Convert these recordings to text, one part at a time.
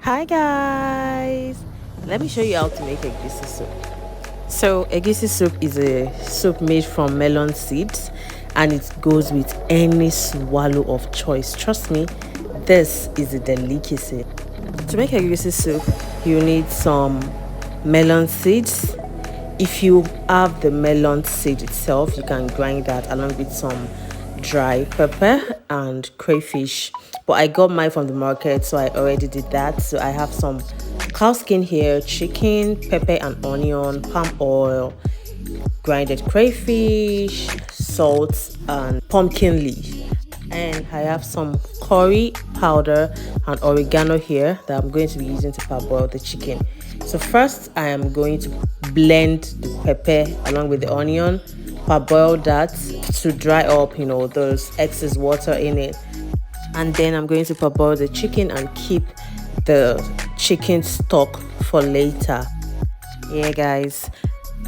Hi guys, let me show you how to make egusi soup. So egusi soup is a soup made from melon seeds and it goes with any swallow of choice. Trust me, this is a delicacy. To make egusi soup, you need some melon seeds. If you have the melon seed itself, you can grind that along with some dry pepper and crayfish. But I got mine from the market, so I already did that. So I have some cow skin here, chicken, pepper and onion, palm oil, grinded crayfish, salt, and pumpkin leaf. And I have some curry powder and oregano here that I'm going to be using to parboil the chicken. So first I am going to blend the pepper along with the onion, parboil that to dry up, those excess water in it. And then I'm going to parboil the chicken and keep the chicken stock for later. Yeah guys,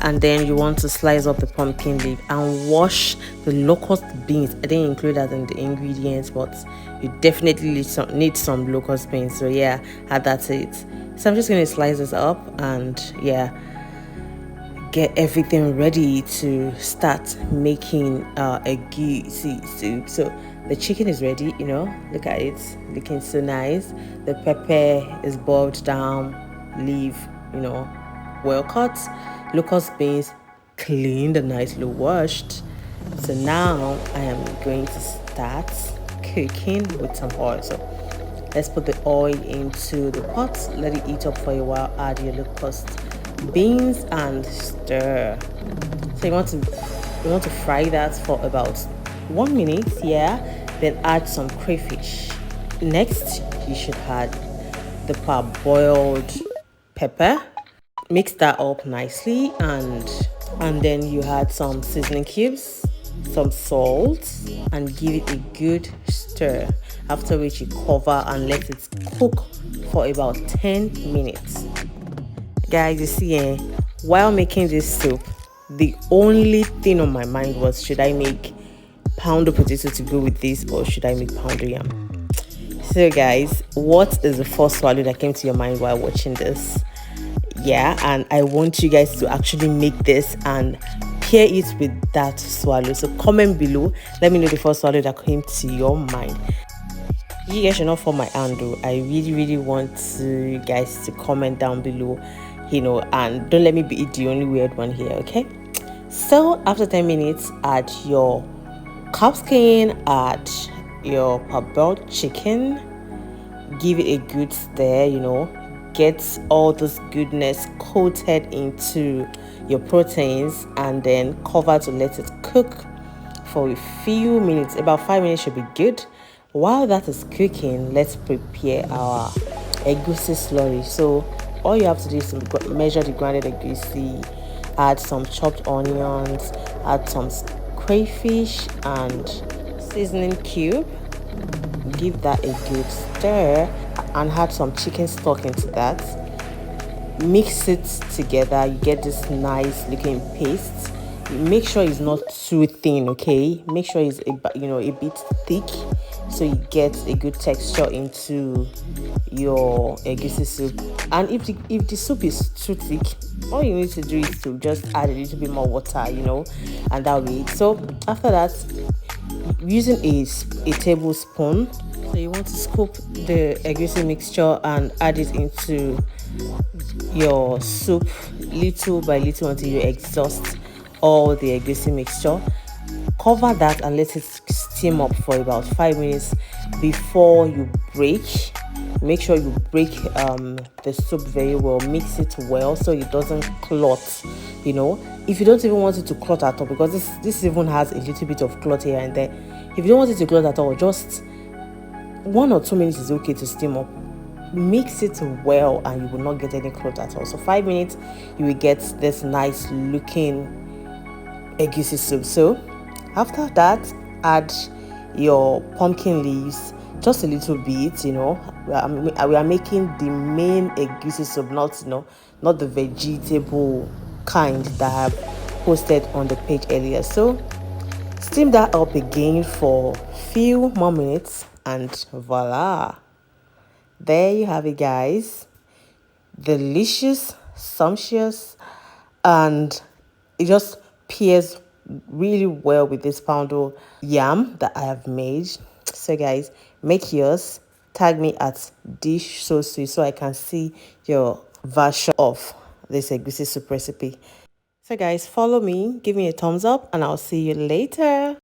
and then you want to slice up the pumpkin leaf and wash the locust beans. I didn't include that in the ingredients, but you definitely need some locust beans. So yeah, add that to it. So I'm just going to slice this up and yeah, get everything ready to start making egusi soup. So the chicken is ready, look at it, looking so nice. The pepper is boiled down, leaf, well cut, locust beans cleaned and nicely washed. So now I am going to start cooking with some oil. So let's put the oil into the pot, let it heat up for a while, add your locust beans and stir. So you want to fry that for about 1 minute, yeah. Then add some crayfish. Next, you should add the parboiled pepper. Mix that up nicely and then you add some seasoning cubes, some salt, and give it a good stir. After which you cover and let it cook for about 10 minutes. Guys, you see, while making this soup, the only thing on my mind was, should I make poundo potato to go with this or should I make poundo yam? So guys, what is the first swallow that came to your mind while watching this? Yeah, and I want you guys to actually make this and pair it with that swallow. So comment below, let me know the first swallow that came to your mind. You guys should not fall my hand though. I really want you guys to comment down below, and don't let me be the only weird one here, okay? So after 10 minutes, add your cow skin, add your parboiled chicken, give it a good stir, get all this goodness coated into your proteins, and then cover to let it cook for a few minutes. About 5 minutes should be good. While that is cooking, let's prepare our egusi slurry. So all you have to do is to measure the grounded egusi, add some chopped onions, add some crayfish and seasoning cube, give that a good stir and add some chicken stock into that. Mix it together, you get this nice looking paste. Make sure it's not too thin, okay? Make sure it's a bit thick so you get a good texture into your egusi soup. And if the soup is too thick, all you need to do is to just add a little bit more water, and that way. So after that, using a tablespoon, so you want to scoop the egusi mixture and add it into your soup little by little until you exhaust all the egusi mixture. Cover that and let it steam up for about 5 minutes before you break. Make sure you break the soup very well, mix it well so it doesn't clot. If you don't even want it to clot at all, because this even has a little bit of clot here and there. If you don't want it to clot at all, just 1 or 2 minutes is okay to steam up. Mix it well and you will not get any clot at all. So 5 minutes, you will get this nice looking egusi soup. So after that, add your pumpkin leaves, just a little bit. We are making the main egusi soup, not the vegetable kind that I have posted on the page earlier. So steam that up again for few more minutes and voila, There you have it, guys. Delicious, sumptuous, and it just pairs really well with this poundo yam that I have made. So guys, make yours. Tag me at dish so sweet so I can see your version of this egusi soup recipe. So guys, follow me, give me a thumbs up, and I'll see you later.